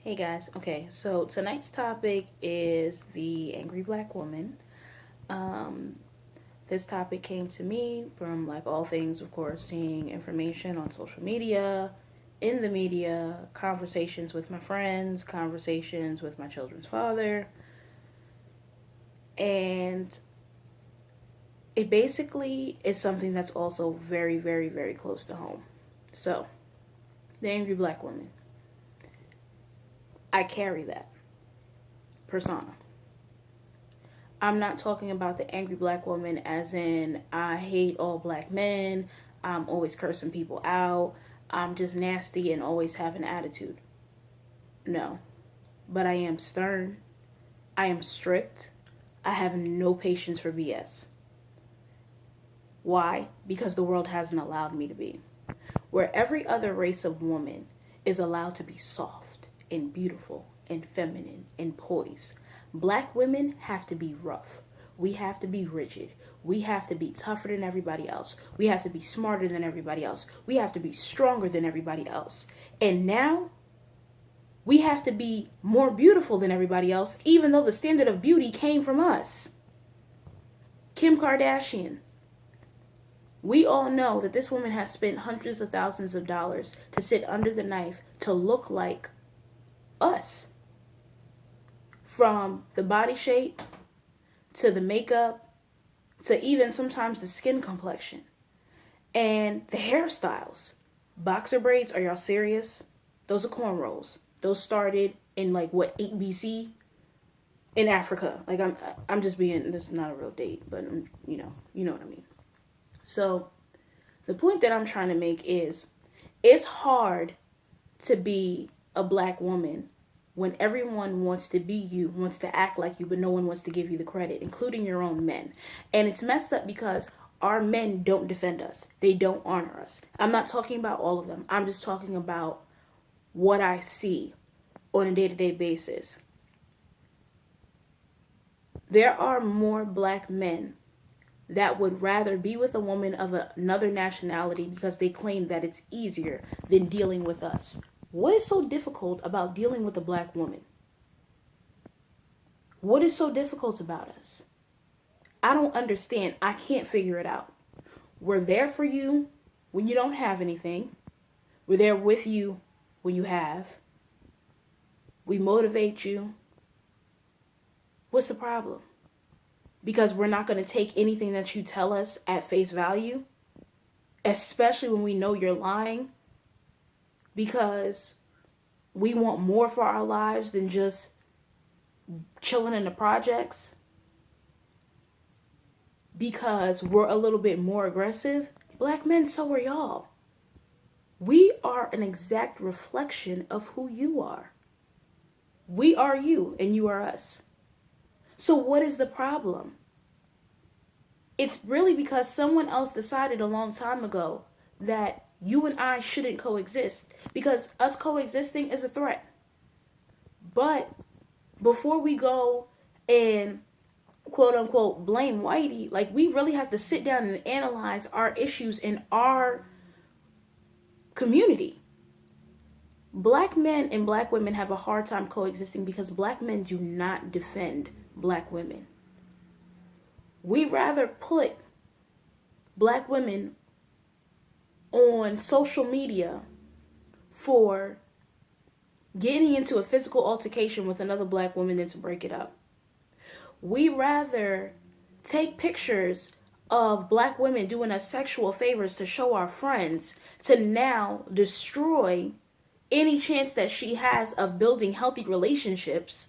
Hey guys, okay, so tonight's topic is the angry black woman. Um, this topic came to me from, like all things, of course, seeing information on social media, in the media, conversations with my friends, conversations with my children's father, and it basically is something that's also very, very, very close to home. So, the angry black woman. I carry that persona. I'm not talking about the angry black woman as in I hate all black men, I'm always cursing people out, I'm just nasty and always have an attitude. No. But I am stern. I am strict. I have no patience for BS. Why? Because the world hasn't allowed me to be. Where every other race of woman is allowed to be soft and beautiful and feminine and poised, black women have to be rough. We have to be rigid. We have to be tougher than everybody else. We have to be smarter than everybody else. We have to be stronger than everybody else. And now we have to be more beautiful than everybody else, even though the standard of beauty came from us. Kim Kardashian. We all know that this woman has spent hundreds of thousands of dollars to sit under the knife to look like us. From the body shape, to the makeup, to even sometimes the skin complexion. And the hairstyles. Boxer braids, are y'all serious? Those are cornrows. Those started in 8 BC in Africa. I'm just being, this is not a real date, but you know what I mean. So the point that I'm trying to make is it's hard to be a black woman when everyone wants to be you, wants to act like you, but no one wants to give you the credit, including your own men. And it's messed up because our men don't defend us. They don't honor us. I'm not talking about all of them. I'm just talking about what I see on a day-to-day basis. There are more black men that would rather be with a woman of another nationality because they claim that it's easier than dealing with us. What is so difficult about dealing with a black woman? What is so difficult about us? I don't understand. I can't figure it out. We're there for you when you don't have anything. We're there with you when you have. We motivate you. What's the problem? Because we're not going to take anything that you tell us at face value, especially when we know you're lying, because we want more for our lives than just chilling in the projects, because we're a little bit more aggressive. Black men, so are y'all. We are an exact reflection of who you are. We are you and you are us. So what is the problem? It's really because someone else decided a long time ago that you and I shouldn't coexist, because us coexisting is a threat. But before we go and quote unquote blame whitey, we really have to sit down and analyze our issues in our community. Black men and black women have a hard time coexisting because black men do not defend black women. We rather put black women on social media for getting into a physical altercation with another black woman than to break it up. We rather take pictures of black women doing us sexual favors to show our friends, to now destroy any chance that she has of building healthy relationships,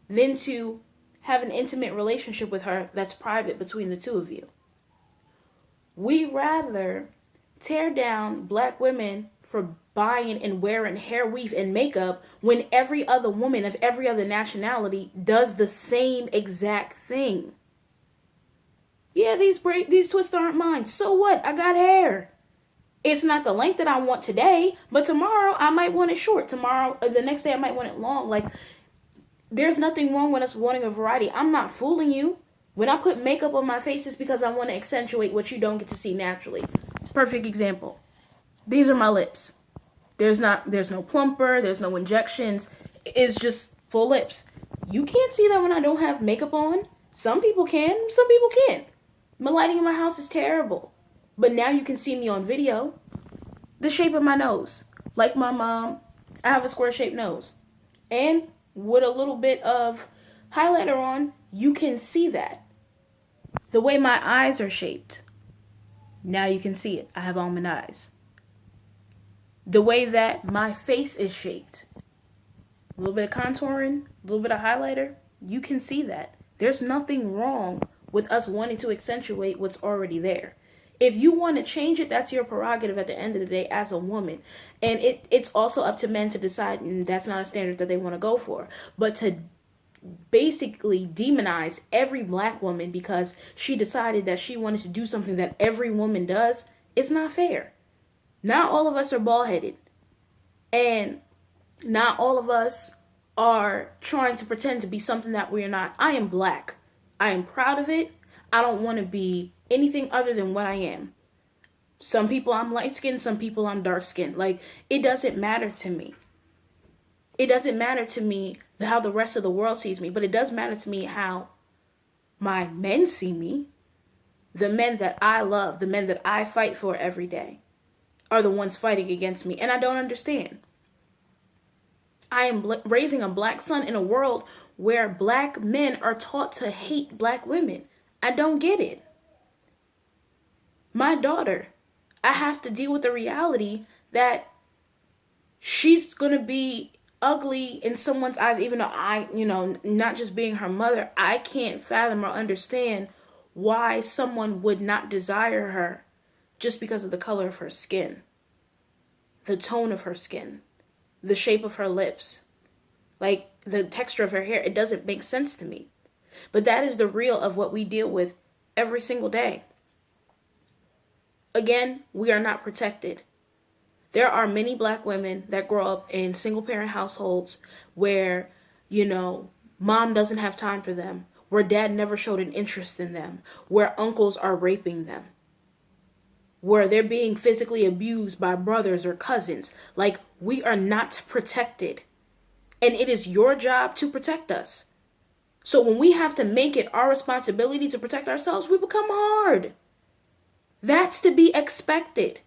than to have an intimate relationship with her that's private between the two of you. We rather tear down black women for buying and wearing hair weave and makeup when every other woman of every other nationality does the same exact thing. Yeah, these twists aren't mine. So what? I got hair. It's not the length that I want today, but tomorrow I might want it short. Tomorrow, the next day I might want it long. There's nothing wrong with us wanting a variety. I'm not fooling you. When I put makeup on my face, it's because I want to accentuate what you don't get to see naturally. Perfect example. These are my lips. There's no plumper, there's no injections. It's just full lips. You can't see that when I don't have makeup on. Some people can, some people can't. My lighting in my house is terrible. But now you can see me on video. The shape of my nose. Like my mom, I have a square-shaped nose. And with a little bit of highlighter on, you can see that. The way my eyes are shaped. Now you can see it. I have almond eyes. The way that my face is shaped. A little bit of contouring, a little bit of highlighter. You can see that. There's nothing wrong with us wanting to accentuate what's already there. If you want to change it, that's your prerogative at the end of the day as a woman. And it's also up to men to decide, and that's not a standard that they want to go for. But to basically demonize every black woman because she decided that she wanted to do something that every woman does, it's not fair. Not all of us are bald-headed. And not all of us are trying to pretend to be something that we are not. I am black. I am proud of it. I don't want to be anything other than what I am. Some people I'm light-skinned, some people I'm dark-skinned. Like, it doesn't matter to me. It doesn't matter to me how the rest of the world sees me, but it does matter to me how my men see me. The men that I love, the men that I fight for every day are the ones fighting against me, and I don't understand. I am raising a black son in a world where black men are taught to hate black women. I don't get it. My daughter, I have to deal with the reality that she's going to be ugly in someone's eyes, even though I, not just being her mother, I can't fathom or understand why someone would not desire her just because of the color of her skin, the tone of her skin, the shape of her lips, like the texture of her hair. It doesn't make sense to me. But that is the real of what we deal with every single day. Again, we are not protected. There are many black women that grow up in single-parent households where, mom doesn't have time for them, where dad never showed an interest in them, where uncles are raping them, where they're being physically abused by brothers or cousins. Like, we are not protected. And it is your job to protect us. So when we have to make it our responsibility to protect ourselves, we become hard. That's to be expected.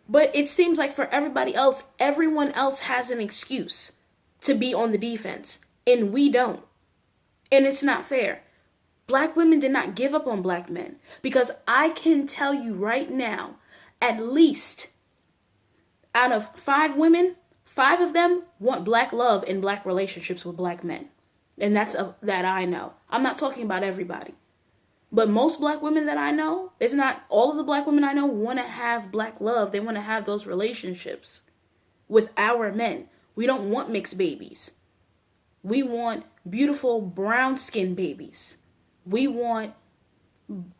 But it seems like for everybody else, everyone else has an excuse to be on the defense. And we don't. And it's not fair. Black women did not give up on black men. Because I can tell you right now, at least out of 5 women, 5 of them want black love and black relationships with black men. And that's that I know. I'm not talking about everybody. But most black women that I know, if not all of the black women I know, want to have black love. They want to have those relationships with our men. We don't want mixed babies. We want beautiful brown skin babies. We want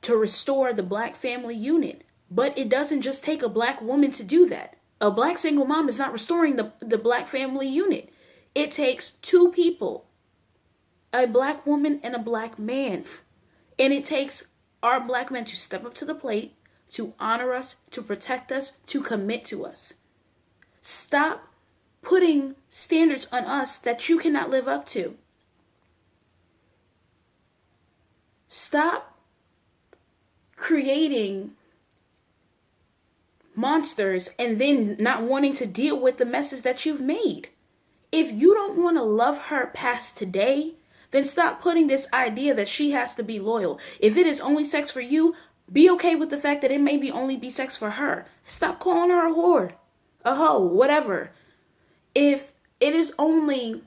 to restore the black family unit. But it doesn't just take a black woman to do that. A black single mom is not restoring the black family unit. It takes 2 people. A black woman and a black man. And it takes our black men to step up to the plate, to honor us, to protect us, to commit to us. Stop putting standards on us that you cannot live up to. Stop creating monsters and then not wanting to deal with the messes that you've made. If you don't want to love her past today, then stop putting this idea that she has to be loyal. If it is only sex for you, be okay with the fact that it may only be sex for her. Stop calling her a whore, a hoe, whatever. If it is only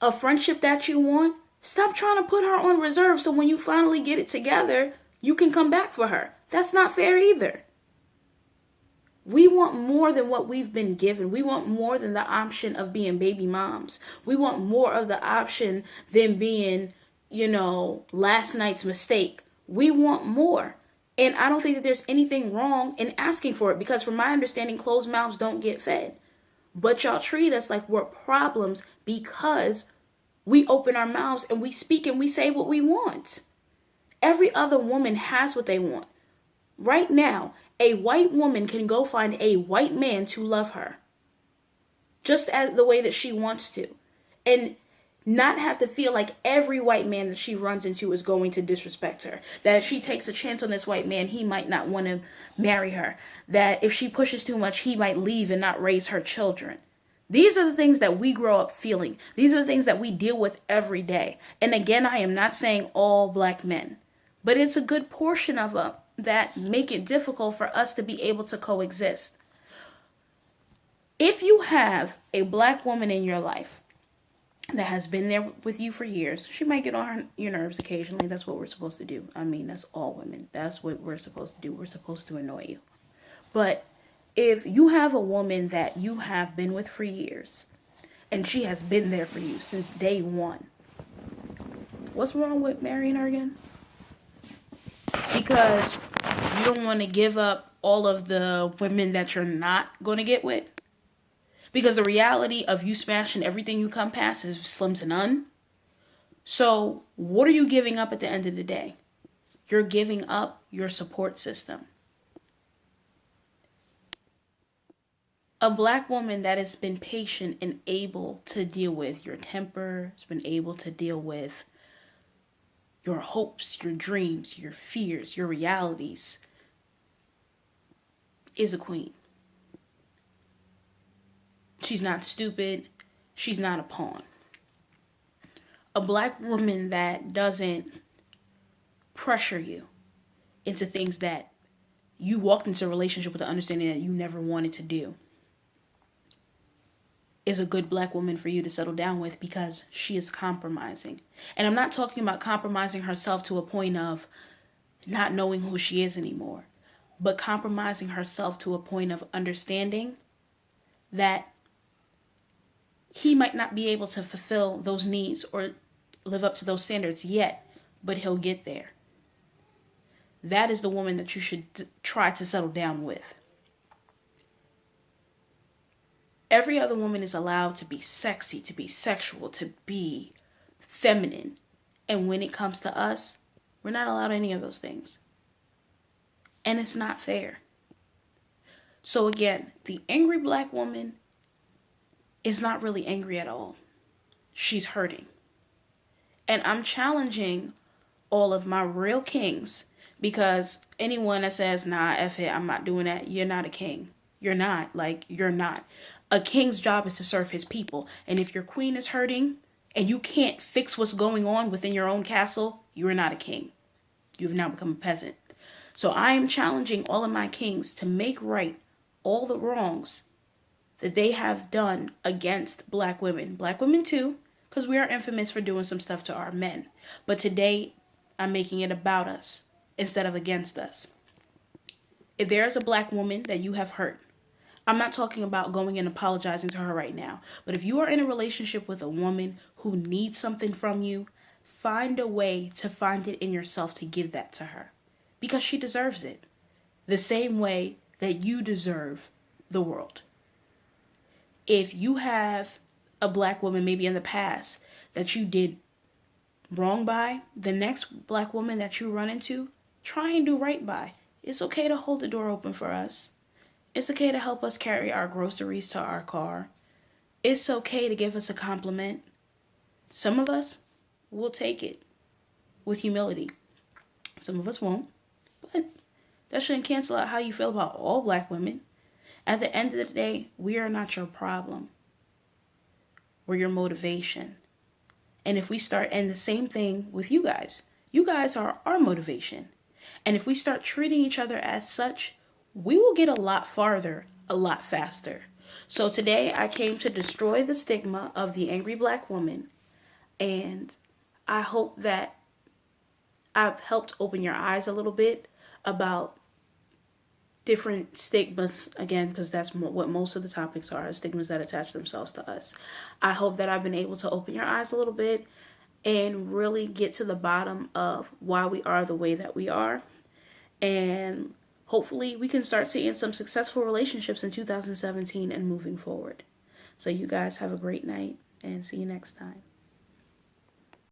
a friendship that you want, stop trying to put her on reserve so when you finally get it together, you can come back for her. That's not fair either. We want more than what we've been given. We want more than the option of being baby moms. We want more of the option than being, last night's mistake. We want more. And I don't think that there's anything wrong in asking for it because from my understanding, closed mouths don't get fed. But y'all treat us like we're problems because we open our mouths and we speak and we say what we want. Every other woman has what they want. Right now, A white woman can go find a white man to love her just as the way that she wants to, and not have to feel like every white man that she runs into is going to disrespect her. That if she takes a chance on this white man, he might not want to marry her. That if she pushes too much, he might leave and not raise her children. These are the things that we grow up feeling. These are the things that we deal with every day. And again, I am not saying all black men, but it's a good portion of them that make it difficult for us to be able to coexist. If you have a black woman in your life that has been there with you for years, she might get on your nerves occasionally. That's what we're supposed to do. I mean, that's all women. That's what we're supposed to do. We're supposed to annoy you. But if you have a woman that you have been with for years, and she has been there for you since day one, what's wrong with marrying her again? Because you don't want to give up all of the women that you're not going to get with? Because the reality of you smashing everything you come past is slim to none. So what are you giving up at the end of the day? You're giving up your support system. A black woman that has been patient and able to deal with your temper, has been able to deal with your hopes, your dreams, your fears, your realities, is a queen. She's not stupid. She's not a pawn. A black woman that doesn't pressure you into things that you walked into a relationship with the understanding that you never wanted to do is a good black woman for you to settle down with, because she is compromising. And I'm not talking about compromising herself to a point of not knowing who she is anymore, but compromising herself to a point of understanding that he might not be able to fulfill those needs or live up to those standards yet, but he'll get there. That is the woman that you should try to settle down with. Every other woman is allowed to be sexy, to be sexual, to be feminine. And when it comes to us, we're not allowed any of those things. And it's not fair. So again, the angry black woman is not really angry at all. She's hurting. And I'm challenging all of my real kings, because anyone that says, nah, F it, I'm not doing that, you're not a king. You're not. You're not. A king's job is to serve his people. And if your queen is hurting and you can't fix what's going on within your own castle, you are not a king. You've now become a peasant. So I am challenging all of my kings to make right all the wrongs that they have done against black women. Black women too, because we are infamous for doing some stuff to our men. But today, I'm making it about us instead of against us. If there is a black woman that you have hurt, I'm not talking about going and apologizing to her right now. But if you are in a relationship with a woman who needs something from you, find a way to find it in yourself to give that to her. Because she deserves it. The same way that you deserve the world. If you have a black woman maybe in the past that you did wrong by, the next black woman that you run into, try and do right by. It's okay to hold the door open for us. It's okay to help us carry our groceries to our car. It's okay to give us a compliment. Some of us will take it with humility. Some of us won't. But that shouldn't cancel out how you feel about all black women. At the end of the day, we are not your problem. We're your motivation. And if we start, and the same thing with you guys are our motivation. And if we start treating each other as such, we will get a lot farther, a lot faster. So today I came to destroy the stigma of the angry black woman. And I hope that I've helped open your eyes a little bit about different stigmas, again, because that's what most of the topics are, stigmas that attach themselves to us. I hope that I've been able to open your eyes a little bit and really get to the bottom of why we are the way that we are. And hopefully we can start seeing some successful relationships in 2017 and moving forward. So you guys have a great night and see you next time.